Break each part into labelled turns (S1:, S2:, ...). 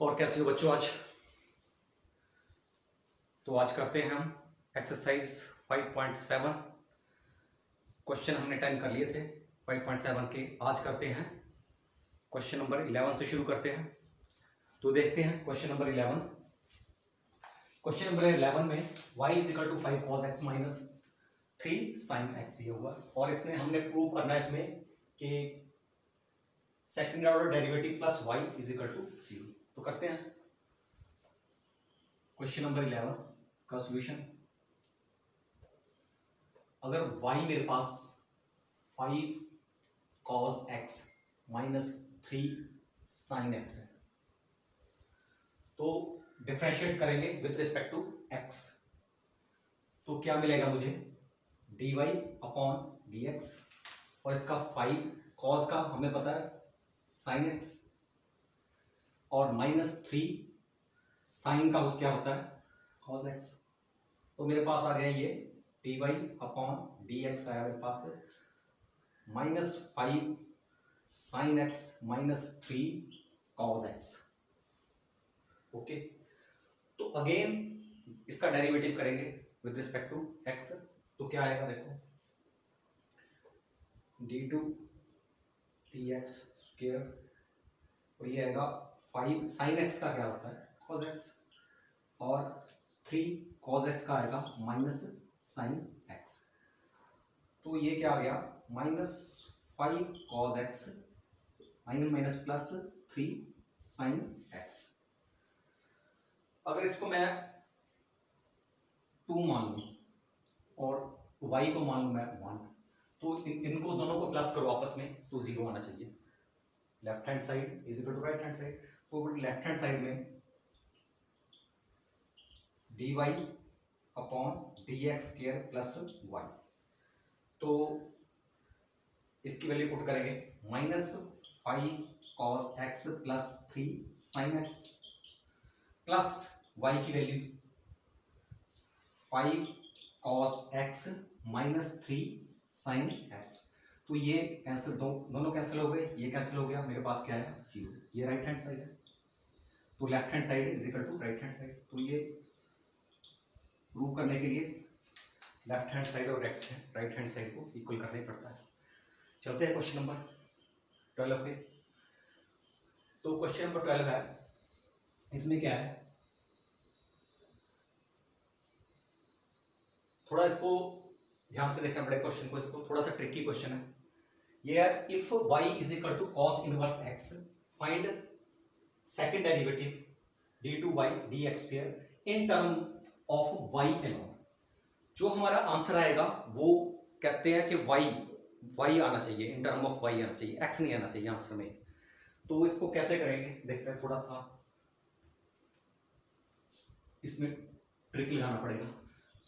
S1: और कैसे हो बच्चों आज। तो आज करते हैं हम एक्सरसाइज 5.7। क्वेश्चन हमने 10 कर लिए थे 5.7 के। आज करते हैं क्वेश्चन नंबर 11 से शुरू करते हैं। तो देखते हैं क्वेश्चन नंबर 11। क्वेश्चन नंबर 11 में y is equal to 5 cos x minus 3 sin x दिया हुआ और इसमें हमने प्रूव करना है इसमें कि second order derivative plus y is equal to 0। तो करते हैं क्वेश्चन नंबर 11 का सॉल्यूशन। अगर y मेरे पास 5 cos x minus 3 sin x है तो डिफरेंशिएट करेंगे विथ रिस्पेक्ट टू x। तो क्या मिलेगा मुझे dy अपॉन dx और इसका 5 cos का हमें पता है sin x और माइनस 3 sin का क्या होता है cos x। तो मेरे पास आ गया ये dy अपॉन dx आया मेरे पास minus 5 sin x minus 3 cos x। Okay, तो अगेन इसका डेरिवेटिव करेंगे विद रिस्पेक्ट टू x। तो क्या आएगा देखो d2 dx स्क्वायर और ये आएगा 5 sin x का क्या होता है cos x और 3 cos x का आएगा माइनस sin x। तो ये क्या आ गया minus 5 cos x minus minus plus 3 sin x। अगर इसको मैं 2 मान लूं और y को मान लूं मैं 1 तो इनको दोनों को प्लस करो आपस में तो 0 आना चाहिए। Left hand side is equal to right hand side. तो लेफ्ट हैंड साइड में dy upon dx square plus y। तो इसकी वैल्यू पुट करेंगे minus 5 cos x plus 3 sin x plus y की value 5 cos x minus 3 sin x। तो ये cancel दोनों cancel हो गए, ये कैंसिल हो गया, मेरे पास क्या है 0। ये राइट हैंड साइड है तो left hand side is equal to right hand side. तो ये प्रूव करने के लिए लेफ्ट हैंड साइड और राइट हैंड साइड को इक्वल करना ही पड़ता है। चलते हैं क्वेश्चन नंबर 12 पे। तो क्वेश्चन नंबर 12 है, इसमें क्या है थोड़ा इसको ध्यान से देखना पड़ेगा क्वेश्चन को। इसको थोड़ा सा ट्रिकी क्वेश्चन है ये है। If y is equal to cos inverse x find second derivative d2y dx square in term of y alone. जो हमारा आंसर आएगा वो कहते हैं कि y आना चाहिए, इन टर्म ऑफ y आना चाहिए, x नहीं आना चाहिए आंसर में। तो इसको कैसे करेंगे देखते हैं। थोड़ा सा इसमें ट्रिक लगाना पड़ेगा।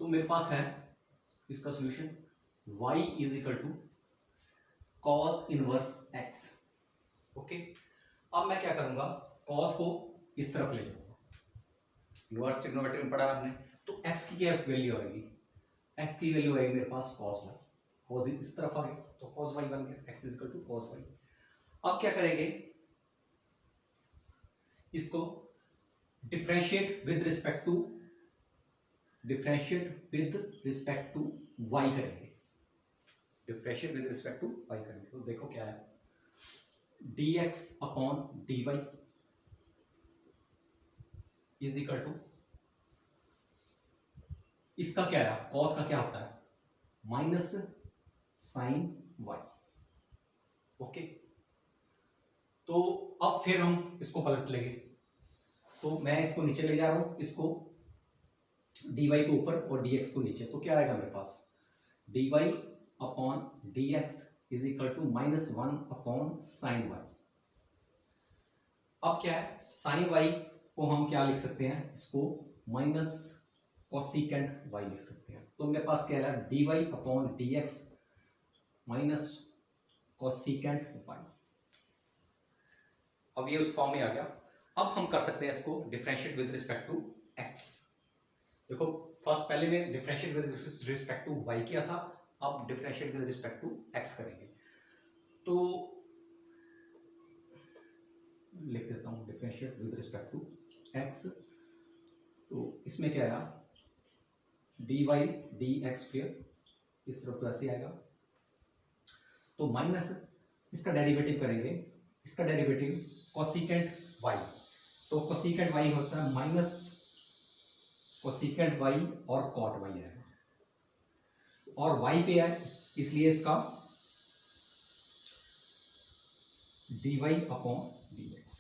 S1: तो मेरे पास है इसका solution y is equal to cos inverse x। Okay, अब मैं क्या करूंगा cos को इस तरफ ले जाऊंगा, इनवर्स ट्रिग्नोमेट्री में पढ़ा आपने। तो x की क्या वैल्यू आएगी, x की वैल्यू आएगी मेरे पास cos y। cos इस तरफ आ गया तो cos y बन गया, x is equal to cos y। अब क्या करेंगे इसको differentiate with respect to y करेंगे। Differentiate with respect to y करेंगे तो देखो क्या है dx upon dy is equal to इसका क्या है cos का क्या होता है माइनस sin y। ओके, तो अब फिर हम इसको पलट लेंगे। तो मैं इसको नीचे ले जा रहा हूं, इसको dy को ऊपर और dx को नीचे। तो क्या आएगा मेरे पास dy upon dx is equal to minus 1 upon sine y। अब क्या है साइन y को हम क्या लिख सकते हैं, इसको माइनस कोसिकेंट y लिख सकते हैं। तो मेरे पास क्या है dy upon dx minus cosecant y। अब ये उस फॉर्म में आ गया। अब हम कर सकते हैं इसको differentiate with respect to x। देखो फर्स्ट पहले में differentiate with respect to y किया था, अब differentiate with respect to x करेंगे। तो लिख देता हूँ differentiate with respect to x. तो इसमें क्या आएगा, d y d x square, इस तरफ तो ऐसे आएगा। तो माइनस इसका डेरिवेटिव करेंगे, इसका डेरिवेटिव कोसिकेंट वाई, तो कोसिकेंट वाई होता है माइनस कोसिकेंट वाई और कॉट वाई आएगा, और वाई पे है इसलिए इसका d Y upon D x.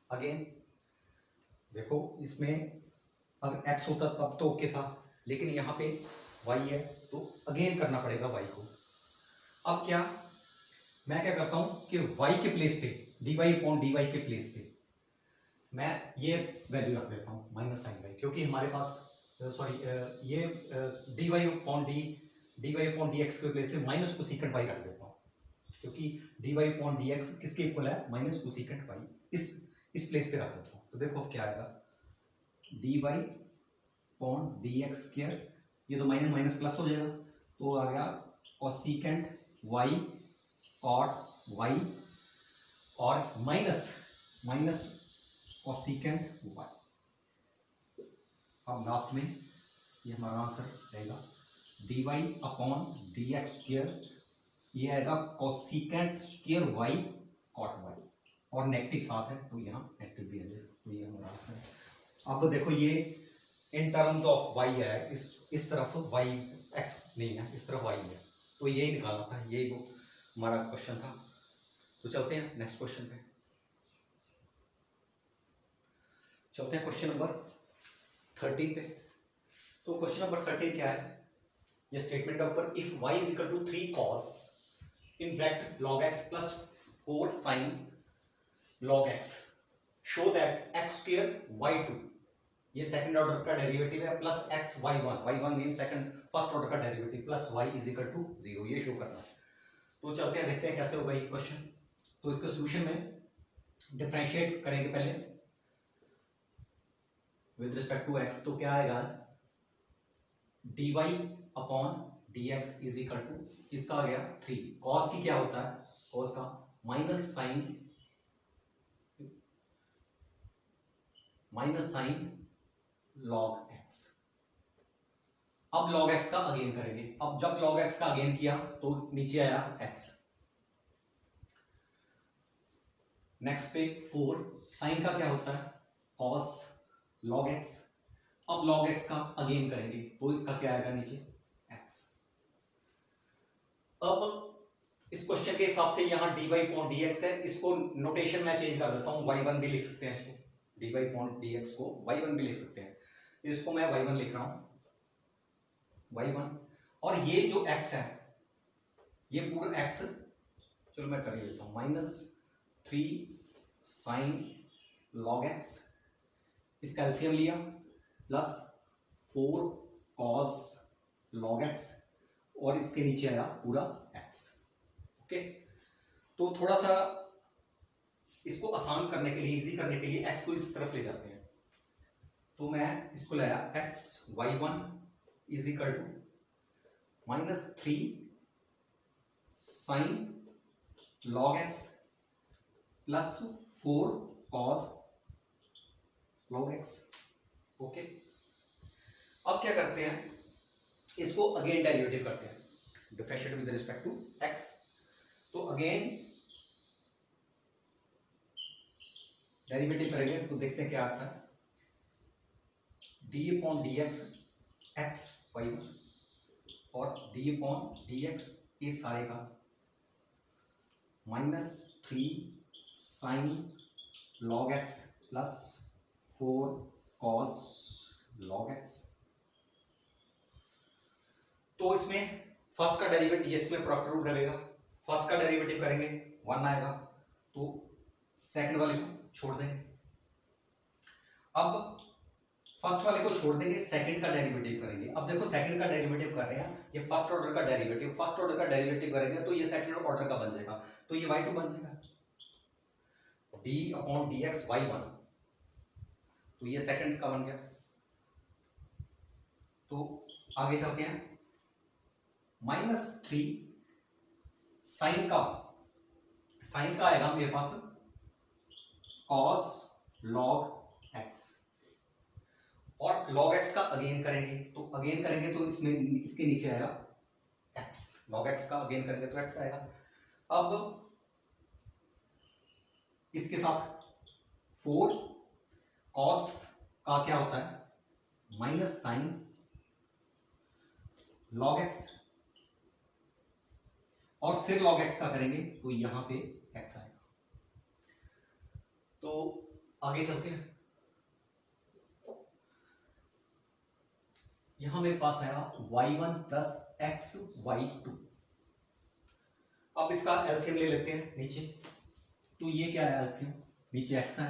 S1: Again देखो इसमें अगर एक्स होता तब तो ओके था, लेकिन यहाँ पे वाई है तो अगेन करना पड़ेगा वाई को। अब क्या मैं क्या करता हूँ कि वाई के प्लेस पे d Y upon d y के प्लेस पे मैं ये वैल्यू रख देता हूँ माइनस साइन वाई, क्योंकि हमारे पास ये d Y upon D x के प्लेस पे माइनस कोसिकेंट वाई रख देता हूँ, क्योंकि d Y upon D x किसके इक्वल है, माइनस कोसिकेंट वाई। इस प्लेस पे रख देता हूँ। तो देखो अब क्या आएगा, d Y upon D x square, ये तो माइनस माइनस प्लस हो जाएगा, तो आ गया कोसिकेंट वाई कॉट वाई और माइनस कोसिकेंट वाई। अब लास्ट में ये हमारा आंसर रहेगा d Y upon D x square, ये आएगा cosecant square y cot y, और नेगेटिव साथ है तो यहाँ नेगेटिव भी आ जाएगा। तो ये हमारा आंसर है। अब देखो ये इन टर्म्स ऑफ वाई है, इस तरफ वाई एक्स नहीं है, इस तरफ वाई है, तो यही निकालना था, यही वो हमारा क्वेश्चन था। तो चलते हैं नेक्स्ट क्वेश्चन पे, चलते हैं क्वेश्चन नंबर 13 पे। तो क्वेश्चन नंबर 13 क्या है, ये स्टेटमेंट के ऊपर if y is equal to 3 cos in bracket log x plus 4 sin log x show that x square y2, ये सेकंड ऑर्डर का डेरिवेटिव है, plus x y1 mean second first order का derivative plus y is equal to 0, ये show करना है। तो चलते हैं देखते हैं कैसे होगा ये क्वेश्चन। तो इसके सॉल्यूशन में डिफरेंशिएट करेंगे पहले विद रिस्पेक्ट टू x, तो क्या आएगा dy upon dx is equal to, इसका आ गया 3, cos की क्या होता है, cos का माइनस साइन log x। अब log x का अगेन करेंगे, अब जब log x का अगेन किया तो नीचे आया x, नेक्स्ट पे 4, साइन का क्या होता है cos log x, अब log x का अगेन करेंगे तो इसका क्या आएगा नीचे x। अब इस क्वेश्चन के हिसाब से यहां dy अपॉन dx है, इसको नोटेशन में चेंज कर देता हूं, y1 भी लिख सकते हैं इसको, dy अपॉन dx को y1 भी लिख सकते हैं, इसको मैं y1 लिख रहा हूं y1, और ये जो x है ये पूरा x, चलो मैं कर ही लेता हूं, -3 साइन log x, इसका एलसीएम लिया, प्लस 4 cos log x, और इसके नीचे आया पूरा x। ओके, तो थोड़ा सा इसको आसान करने के लिए, इजी करने के लिए x को इस तरफ ले जाते हैं, तो मैं इसको लाया x y1 is equal to -3 sine log x plus 4 cos log x। Okay, अब क्या करते हैं, इसको अगेन डेरिवेटिव करते हैं, differentiate with respect to x। तो अगेन डेरिवेटिव करेंगे तो देखते हैं क्या आता है, d upon D x x y1 और डी अपॉन डी एक्स इस सारे का -3 sine log x plus 4 cos log x। तो इसमें फर्स्ट का डेरिवेटिव, इसमें प्रोडक्ट रूल रहेगा, फर्स्ट का डेरिवेटिव करेंगे 1 आएगा, तो सेकंड वाले को छोड़ देंगे। अब फर्स्ट वाले को छोड़ देंगे, सेकंड का डेरिवेटिव करेंगे। अब देखो सेकंड का डेरिवेटिव कर रहे हैं, ये फर्स्ट ऑर्डर का डेरिवेटिव, फर्स्ट ऑर्डर का डेरिवेटिव करेंगे तो ये सेकंड ऑर्डर का बन जाएगा, तो ये y2 बन जाएगा, d अपॉन dx y1, तो ये सेकंड का बन गया। तो आगे चलते हैं, -3 साइन का आएगा मेरे पास कॉस लॉग एक्स, और लॉग एक्स का अगेन करेंगे तो इसमें इसके नीचे आएगा एक्स, लॉग एक्स का अगेन करेंगे तो एक्स आएगा। अब इसके साथ 4 कॉस का क्या होता है माइनस साइन लॉग एक्स, और फिर लॉग एक्स का करेंगे तो यहां पे एक्स आएगा। तो आगे चलते हैं, यहां मेरे पास आया y1 प्लस एक्स y2। अब इसका एलसीएम ले लेते हैं नीचे, तो ये क्या है एलसीएम, नीचे एक्स है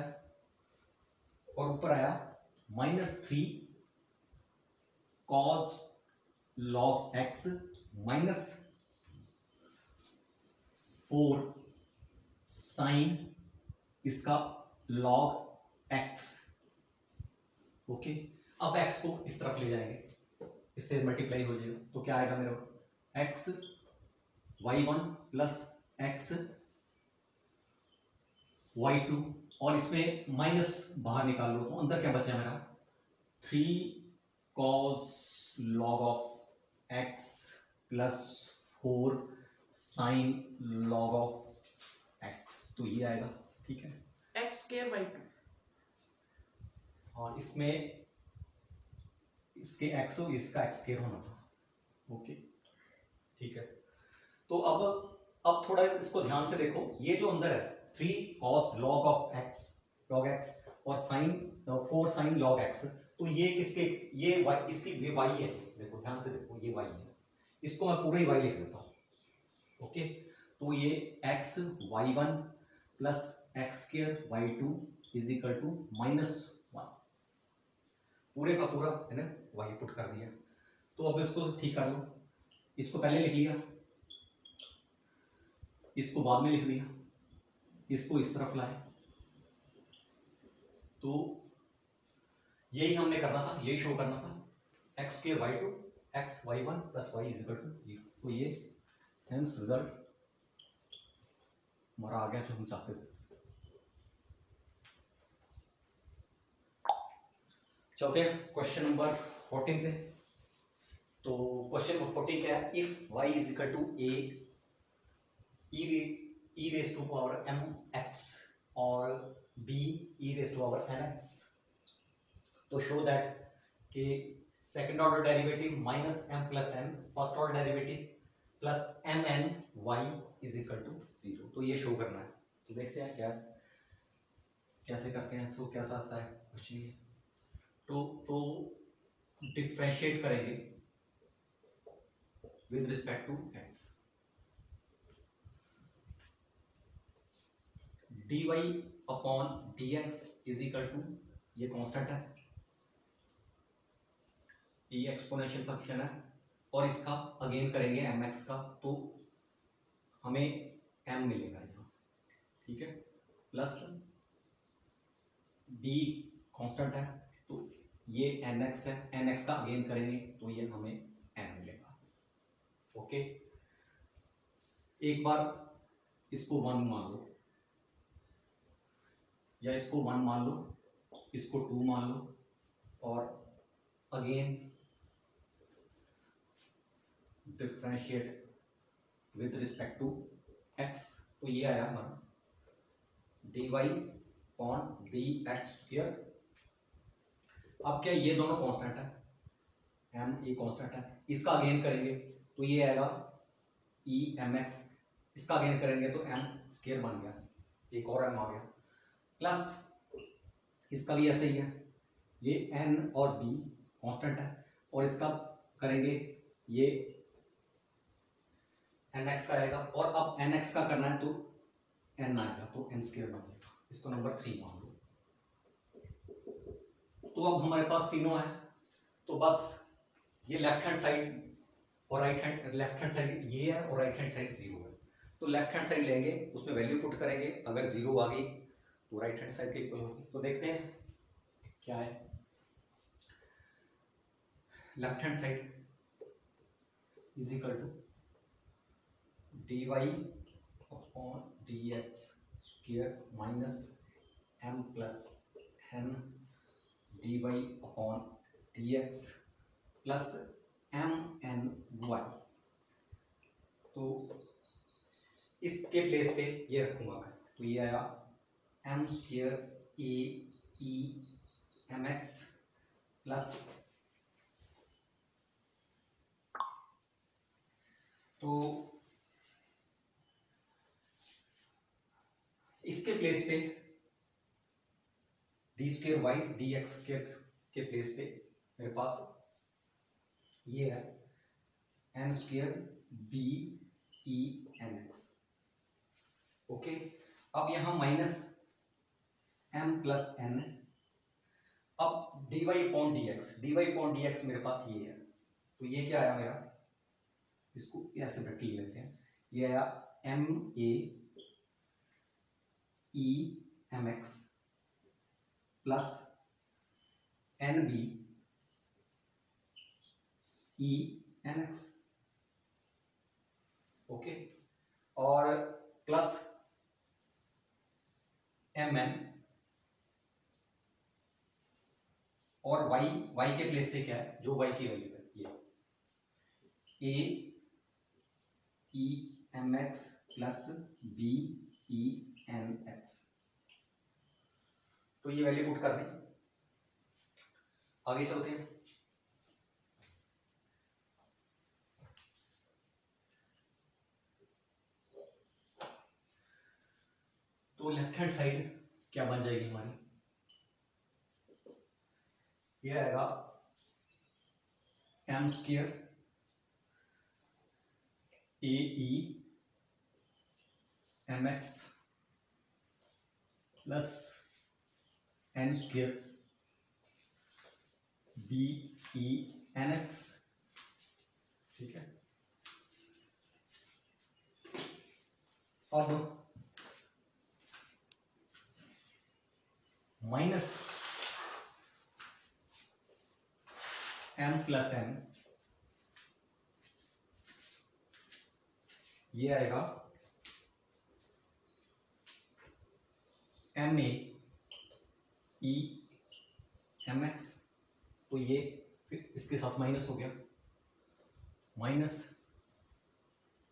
S1: और ऊपर आया -3 cos log x minus 4 sine इसका लॉग एक्स। ओके, अब एक्स को इस तरफ ले जाएंगे, इससे मल्टीप्लाई हो जाएगा तो क्या आएगा मेरा x y1 plus x y2, और इसमें माइनस बाहर निकाल लो तो अंदर क्या बचा मेरा 3 cos log of x plus 4 sine log of x, तो ये आएगा। ठीक है,
S2: एक्स स्क्वायर बाई 2,
S1: और इसमें इसके एक्स हो इसका एक्स स्क्वायर होना था। ओके ठीक है, तो अब थोड़ा इसको ध्यान से देखो, ये जो अंदर है 3 cos log of x log x और साइन 4 साइन log x, तो ये किसके, ये y, इसकी ये y है, देखो ध्यान से देखो ये y है, इसको मैं पूरा ही y लिख देता हूं। ओके, तो ये x y1 plus x square y2 is equal to -1, पूरे का पूरा है ना y पुट कर दिया। तो अब इसको ठीक कर लो, इसको पहले लिख लिया, इसको बाद में लिख दिया, इसको इस तरफ लाए, तो यही हमने करना था, यही शो करना था x square y2 x y1 plus y is equal to 0। तो ये हेंस रिजल्ट हमारा आ गया जो हम चाहते थे। चलते हैं क्वेश्चन नंबर 14 पे। तो क्वेश्चन नंबर 14 क्या है, if y is equal to a e raise to power m x और b e raise to power n x, तो शो दैट कि second order derivative minus m plus n first order derivative plus m n y is equal to 0। तो ये show करना है, तो देखते हैं क्या कैसे करते हैं इसको, कैसा आता है कुछ नहीं। तो डिफरेंशिएट करेंगे with respect to x, dy upon dx is equal to, ये कांस्टेंट है, ये एक्सपोनेंशियल फंक्शन है, और इसका अगेन करेंगे mx का, तो हमें m मिलेगा यहां से। ठीक है, प्लस b कांस्टेंट है, तो ये nx है, nx का अगेन करेंगे तो ये हमें m मिलेगा। ओके, एक बार इसको 1 मान लो, या इसको 1 मान लो, इसको 2 मान लो, और again differentiate with respect to x, तो ये आया हमारा dy अपॉन dx स्क्वायर। अब क्या ये दोनों कांस्टेंट है, m ये कांस्टेंट है, इसका अगेन करेंगे तो ये आएगा e mx, इसका अगेन करेंगे तो m स्क्वायर बन गया, एक और m आ गया, प्लस इसका भी ऐसे ही है, ये n और b कांस्टेंट है, और इसका करेंगे ये nx का आएगा, और अब nx का करना है तो n आएगा, तो n स्क्वायर बन जाएगा, इसको नंबर 3 मान लो। तो अब हमारे पास तीनों है, तो बस ये लेफ्ट हैंड साइड और right hand, left hand side ये है और राइट हैंड साइड 0 है, तो लेफ्ट हैंड साइड लेंगे, उसमें वैल्यू पुट करेंगे, अगर 0 आ गई तो राइट हैंड साइड के इक्वल होगी। तो देखते हैं क्या है, left hand side is equal to dy upon dx square minus m plus n dy upon dx plus m n y। तो इसके प्लेस पे ये रखूंगा मैं, तो ये आया m square a e mx plus, तो इसके प्लेस पे d square y d x के प्लेस पे मेरे पास ये है n square B E N x. Okay, अब यहां माइनस एम प्लस एन, अब d Y upon D x मेरे पास ये है, तो ये क्या आया मेरा, इसको ऐसे ब्रैकेट ले लेते हैं, ये आया M A E M x plus N B E N x. Okay, और प्लस एम एन, और वाई के प्लेस पे क्या है, जो वाई की वैल्यू है ये A E M x plus B E N x. तो ये वैल्यू पुट कर दी, आगे चलते हैं। तो लेफ्ट हैंड साइड क्या बन जाएगी हमारी, ये आएगा M square A E M x plus N square B E N X. ठीक है, अब माइनस एम प्लस एन, ये आएगा M A E M X, तो ये फिर इसके साथ माइनस हो गया, माइनस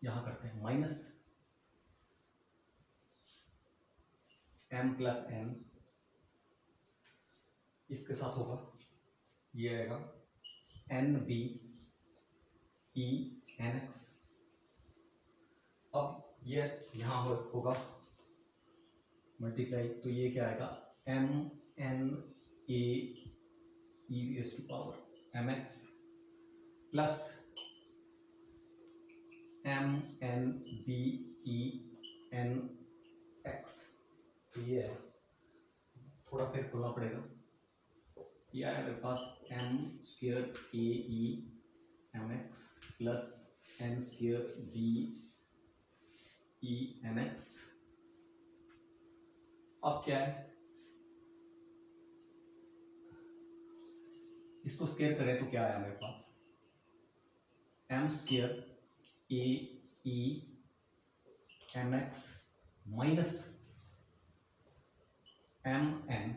S1: यहां करते हैं माइनस एम प्लस एन, इसके साथ होगा ये आएगा n B E N x. अब ये यहां होगा मल्टीप्लाई, तो ये क्या आएगा m N A e s to power m x plus M N B E N x. तो ये है, थोड़ा फिर खोलना पड़ेगा, ये आया मेरे पास M square A E M x plus N square B E N x. अब क्या है, इसको स्क्वायर करें तो क्या आया मेरे पास, M square A E M X minus M N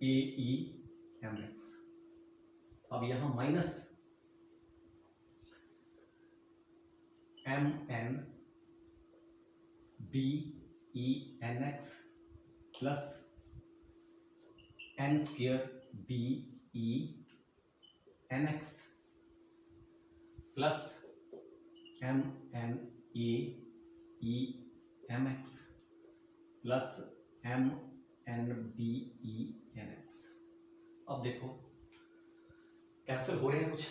S1: A E M X. अब यहां minus M N B E N X plus N square B E N X plus M N A E M x plus M N B E N x. अब देखो cancel हो रहे हैं कुछ,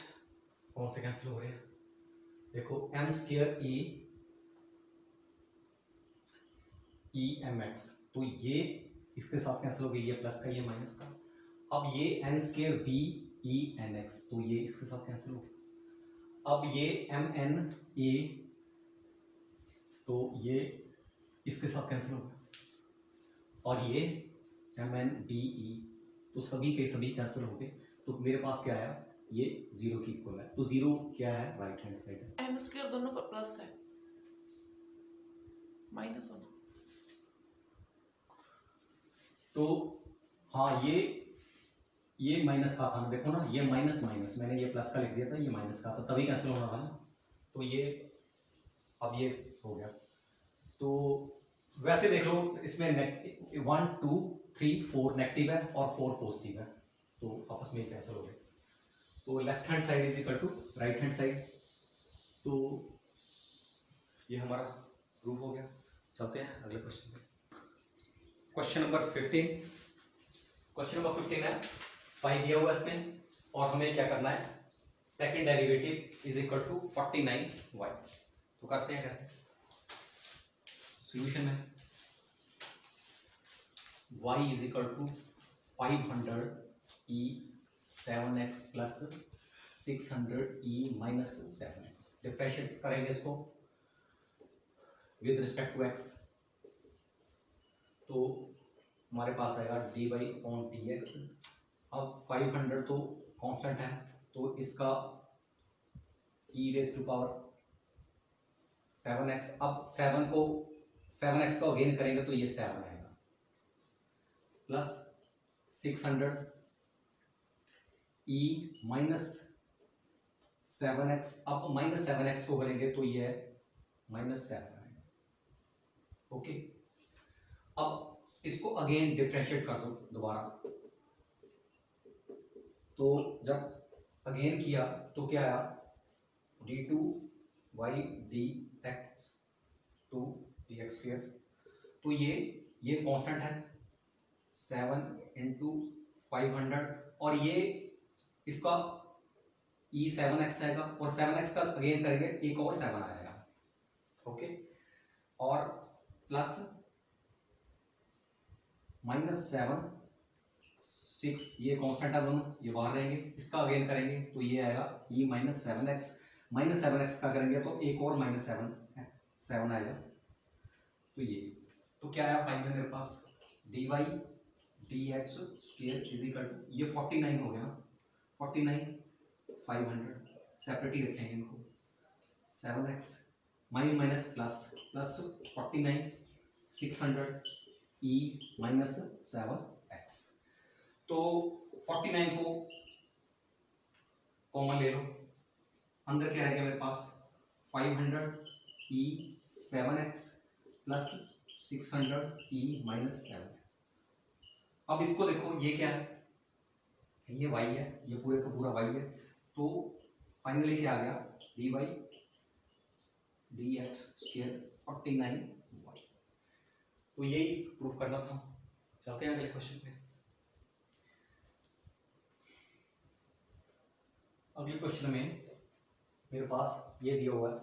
S1: कौन से कैंसिल हो रहे हैं, देखो एम स्क्वेयर ए ई एम एक्स, तो ये इसके साथ कैंसिल हो गई, ये प्लस का ये माइनस का। अब ये n square B E N x, तो ये इसके साथ कैंसिल हो गया। अब ये एम एन ए, तो ये इसके साथ कैंसिल हो गया, और ये एम एन बी ई, तो सभी के सभी कैंसिल हो गए। तो मेरे पास क्या आया, ये जीरो की इक्वल है, तो जीरो क्या है, राइट हैंड साइड है।
S2: एन स्क्वायर दोनों पर प्लस है, माइनस होना।
S1: तो हाँ, ये माइनस का था ना, देखो ना, ये माइनस माइनस, मैंने ये प्लस का लिख दिया था, ये माइनस का था, तभी कैंसिल होना था ना। तो ये अब ये हो गया। तो वैसे देख लो, इसमें 1 2 3 4 नेगेटिव है और 4 पॉजिटिव है, तो आपस में कैंसिल हो गए। तो left hand side is equal to right hand side. तो ये हमारा प्रूफ हो गया। चलते हैं अगले क्वेश्चन पे। क्वेश्चन नंबर 15 है, पाई दिया हुआ इसमें, और हमें क्या करना है, second derivative is equal to 49y। तो करते हैं कैसे, सॉल्यूशन में y is equal to 500e 7x plus 600e minus 7x। Differentiate करेंगे इसको विद रिस्पेक्ट टू x, तो हमारे पास आएगा dy ऑन dx। अब 500 तो कांस्टेंट है, तो इसका e raise to power 7x। अब 7x को अगेन करेंगे तो ये 7 आएगा, प्लस 600 e माइनस 7x। अब माइनस 7x को करेंगे तो ये माइनस 7 आएगा। ओके, अब इसको अगेन डिफरेंशिएट कर दो दोबारा। तो जब अगेन किया तो क्या आया, d2y dx 2 dx स्क्वायर। तो ये कांस्टेंट है 7 इंटू 500, और ये इसका e 7x आएगा, और 7x का अगेन करेंगे एक और 7 आएगा। ओके, और प्लस -7 6, ये कांस्टेंट है दोनों, ये बाहर रहेंगे, इसका अगेन करेंगे तो ये आएगा e माइनस 7x का करेंगे तो एक और -7 आएगा। तो ये तो क्या आया फाइनल मेरे पास, dy dx square is equal to, ये 49 हो गया, 49 500 सेपरेट ही रखेंगे इनको, 7x minus plus 49 600 e minus 7x। तो 49 को कॉमन ले लो, अंदर क्या रहेगा मेरे पास 500 e 7x plus 600 e minus 7x। अब इसको देखो, ये क्या है, ये y है, ये पूरे का पूरा y है। तो फाइनली क्या आ गया, dy dx स्क्वायर 49y। तो यही प्रूफ करना था। चलते हैं अगले क्वेश्चन पे। अगले क्वेश्चन में मेरे पास ये दिया हुआ है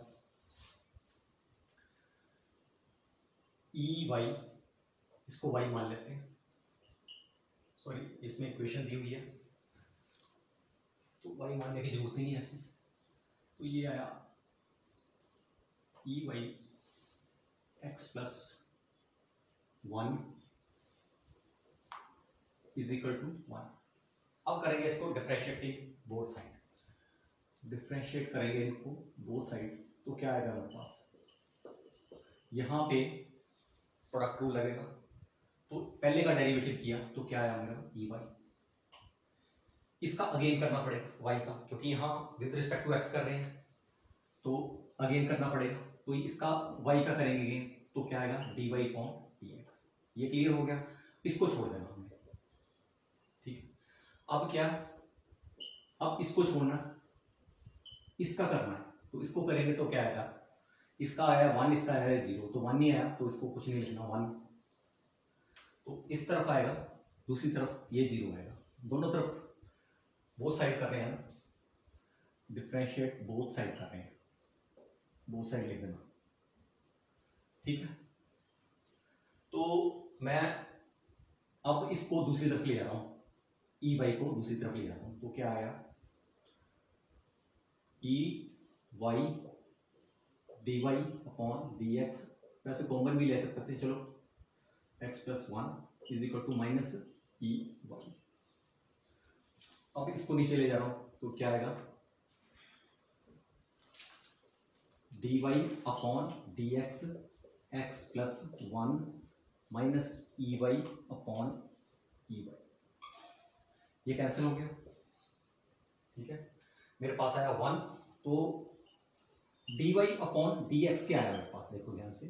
S1: y, इसको y मान लेते हैं, सॉरी इसमें इक्वेशन दी हुई है तो y मानने की जरूरत ही नहीं है इसमें। तो ये आया y x plus 1 is equal to 1। अब करेंगे इसको डिफरेंशिएटिंग बोथ साइड, डिफरेंशिएट करेंगे इनको बोथ साइड। तो क्या आएगा हमारे पास, यहाँ पे प्रोडक्ट रूल लगेगा, तो पहले का डेरिवेटिव किया तो क्या आया मेरा ई वाई, इसका अगेन करना पड़ेगा y का, क्योंकि यहाँ विद रिस्पेक्ट टू x कर रहे हैं तो अगेन करना पड़ेगा। तो इसका y का करेंगे अगेन तो क्या आएगा dy अपॉन dx। ये क्लियर हो गया, इसको छोड़ देना हमने, ठीक है। अब क्या, अब इसको छोड़ना, इसका करना है, तो इसको करेंगे तो क्या आएगा, इसका आया 1, इसका आया 0, तो 1 नहीं आया तो इसको कुछ नहीं लिखना 1। तो इस तरफ आएगा, दूसरी तरफ ये 0 आएगा, दोनों तरफ बोथ साइड कर रहे हैं ना, डिफरेंशिएट बोथ साइड कर रहे हैं, बोथ साइड लिख देना, ठीक है। तो मैं अब इसको दूसरी तरफ ले जा रहा हूं, ई वाई को दूसरी तरफ ले जा रहा हूं, तो क्या आया e y d Y upon D x, वैसे कॉमन भी ले सकते थे, चलो x plus 1 is equal to minus e y. अब इसको नीचे ले जा रहा हूं तो क्या आएगा d Y upon D x x plus 1 minus e y upon e y, ये कैंसिल हो गया, ठीक है। मेरे पास आया 1, तो डी वाई अपॉन डी एक्स क्या आया मेरे पास, देखो ध्यान से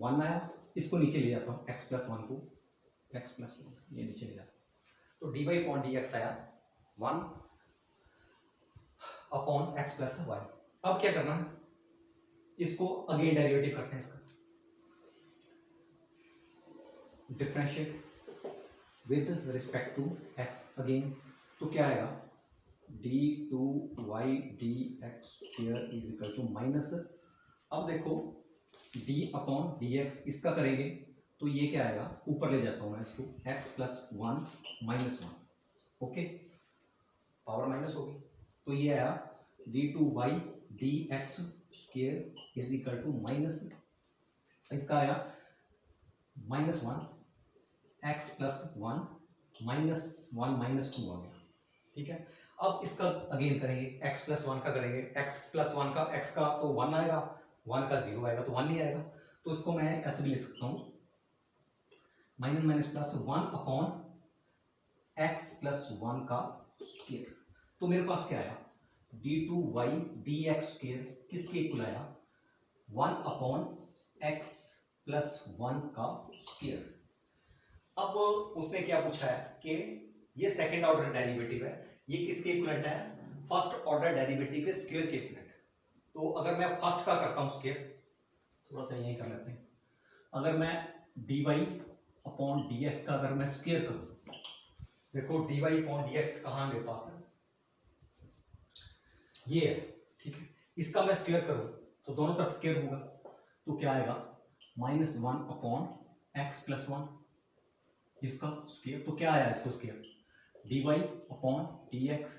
S1: 1 आया, इसको नीचे ले जाता हूँ, एक्स प्लस 1 को, एक्स प्लस 1 ये नीचे ले जाता हूँ, तो D Y upon D x आया 1 अपॉन एक्स प्लस वाई। अब क्या करना है, इसको अगेन डेरिवेटिव करते हैं इसका, differentiate with respect to x again, तो क्या आएगा d two y d x square is equal to minus, अब देखो डी अपॉन डी एक्स इसका करेंगे तो ये क्या आएगा, ऊपर ले जाता हूँ मैं इसको, x plus 1 minus 1, okay, power minus होगी, तो ये आया d two y d x square is equal to minus, इसका आया minus 1 x plus 1 minus 1 minus 2 आ गया, ठीक है। अब इसका अगेन करेंगे, x प्लस 1 का करेंगे, x प्लस 1 का x का तो 1 आएगा, 1 का 0 आएगा तो 1 नहीं आएगा, तो इसको मैं ऐसे भी लिख सकता हूँ minus minus plus 1 upon x plus 1 का स्क्वायर, तो मेरे पास क्या आया d two y d x square किसके इक्वल आया 1 अपॉन x प्लस 1 का स्क्वायर। अब उसने क्या पूछा है कि ये सेकेंड ऑर्डर डेरिवेटिव है, ये किसके इक्विवेलेंट है, फर्स्ट ऑर्डर डेरिवेटिव के स्क्वायर के इक्विवेलेंट। तो अगर मैं फर्स्ट का करता हूं स्क्वायर, थोड़ा सा यही कर लेते हैं, अगर मैं d Y upon D x का अगर मैं स्क्वायर करूं, देखो d Y upon D x कहां मेरे पास है, ये है, ठीक है, इसका मैं स्क्वायर करूं तो दोनों तरफ स्क्वायर होगा, तो क्या आएगा माइनस 1 अपॉन एक्स प्लस 1, इसका स्क्वायर, तो क्या आया इसको square d Y upon D x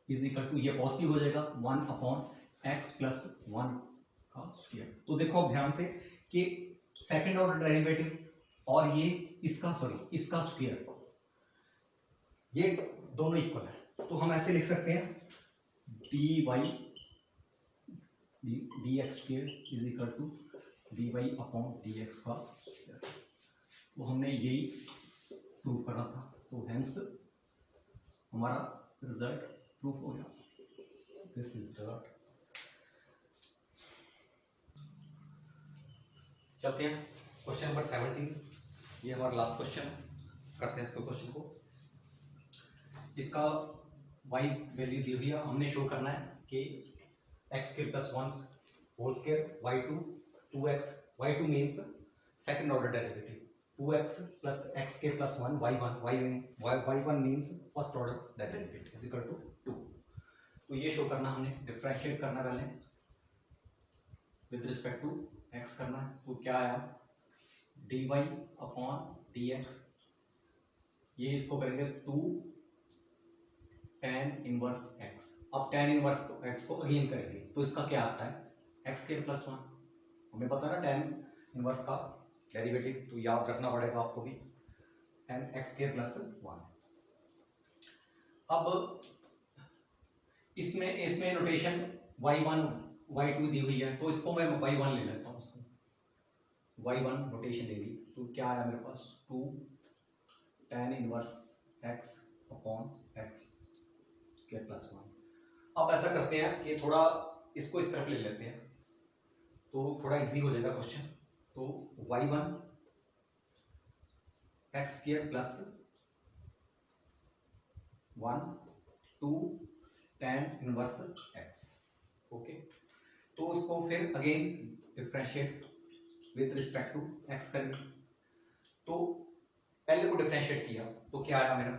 S1: is equal to, ये पॉजिटिव हो जाएगा 1 अपॉन एक्स प्लस 1 का स्क्वायर। तो देखो अब ध्यान से कि सेकंड ऑर्डर डेरिवेटिव और ये इसका इसका स्क्वायर, ये दोनों इक्वल है, तो हम ऐसे लिख सकते हैं d y d x square is equal to d Y upon D x का स्क्वायर। तो हमने यही प्रूव करना था, तो हेंस हमारा रिजल्ट प्रूफ हो गया, दिस इज रिजल्ट। चलते हैं क्वेश्चन नंबर 17, ये हमारा लास्ट क्वेश्चन, करते हैं इसको क्वेश्चन को। इसका y वैल्यू दी हुई है, हमने शो करना है कि x square plus 1 whole square y2 2x, y2 means second order derivative, 2x plus x square plus 1 y1 means first order derivative is equal to 2। तो ये शो करना, हमने डिफरेंशिएट करना पहले विद रिस्पेक्ट टू x करना है, तो क्या आया d Y upon D x, ये इसको करेंगे 2 tan इनवर्स x, अब tan इनवर्स x को अगेन करेंगे तो इसका क्या आता है x स्क्वायर प्लस 1, हमें पता है ना tan इनवर्स का डेरिवेटिव, तो याद रखना पड़ेगा आपको भी, tan x स्क्वायर प्लस 1। अब इसमें नोटेशन y1 y2 दी हुई है, तो इसको मैं y1 ले लेता हूँ, उसको y1 नोटेशन ले ली, तो क्या आया मेरे पास 2 tan inverse x upon x square plus 1। अब ऐसा करते हैं कि थोड़ा इसको इस तरफ ले लेते हैं, तो थोड़ा इजी हो जाएगा क्वेश्चन। तो y1 x square plus 1 2 tan inverse x, okay. तो उसको फिर again differentiate with respect to x करेंगे, तो पहले को डिफरेंशिएट किया तो क्या आया मेरा,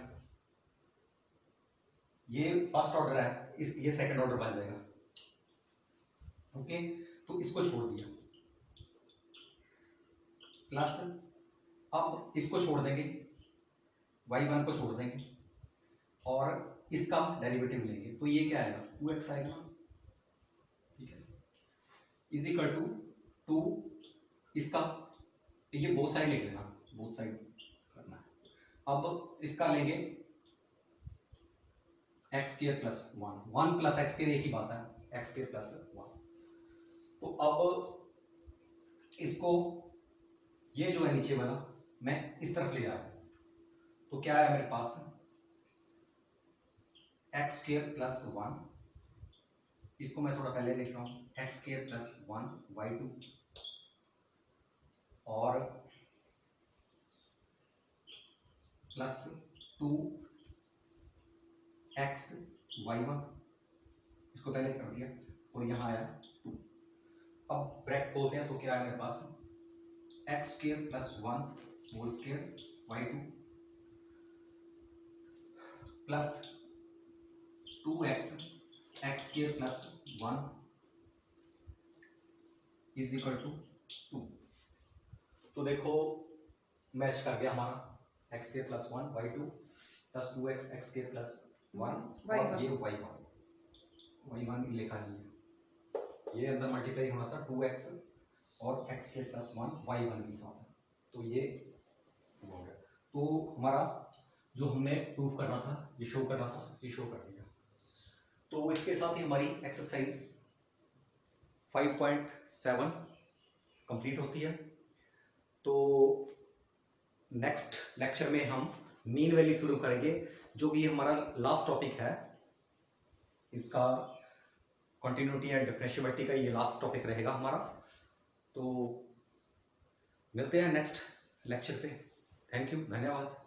S1: ये फर्स्ट ऑर्डर है, ये सेकंड ऑर्डर बन जाएगा, ओके। तो इसको छोड़ दिया प्लस, अब इसको छोड़ देंगे, y1 को छोड़ देंगे और इसका डेरिवेटिव लेंगे, तो ये क्या आएगा 2x आएगा, ठीक है, इज इक्वल टू 2 इसका, ये बोथ साइड लिख लेना, बोथ साइड करना है। अब इसका लेंगे x square plus 1 plus x square एक ही बात है, एक्स स्क्वायर प्लस 1। तो अब इसको ये जो है नीचे वाला मैं इस तरफ ले जा रहा हूं, तो क्या है मेरे पास एक्स स्क्वायर प्लस 1, इसको मैं थोड़ा पहले लिख रहा हूं एक्स स्क्वायर प्लस 1 y2 और प्लस 2 एक्स y1, इसको पहले कर दिया और यहाँ आया 2। अब ब्रैकेट खोलते हैं तो क्या है मेरे पास X square plus 1 whole square y2 प्लस 2x X square plus 1 is equal to 2। तो देखो मैच कर गया हमारा एक्स स्क्वायर प्लस 1 y2 प्लस 2x एक्स स्क्वायर प्लस 1 और ये y1 लिखा नहीं है, ये अंदर मल्टीप्लाई होना था 2x और एक्स स्क्वायर प्लस 1 y1 के साथ, तो ये हो गया। तो हमारा जो हमने प्रूफ करना था, ये शो करना था, ये शो कर दिया। तो इसके साथ ही हमारी एक्सरसाइज 5.7 कंप्लीट होती है। तो नेक्स्ट लेक्चर में हम मीन वैल्यू थ्योरम करेंगे, जो कि हमारा लास्ट टॉपिक है, इसका कंटिन्यूटी एंड डिफरेंशिएबिलिटी का ये लास्ट टॉपिक रहेगा हमारा। तो मिलते हैं नेक्स्ट लेक्चर पे। थैंक यू, धन्यवाद।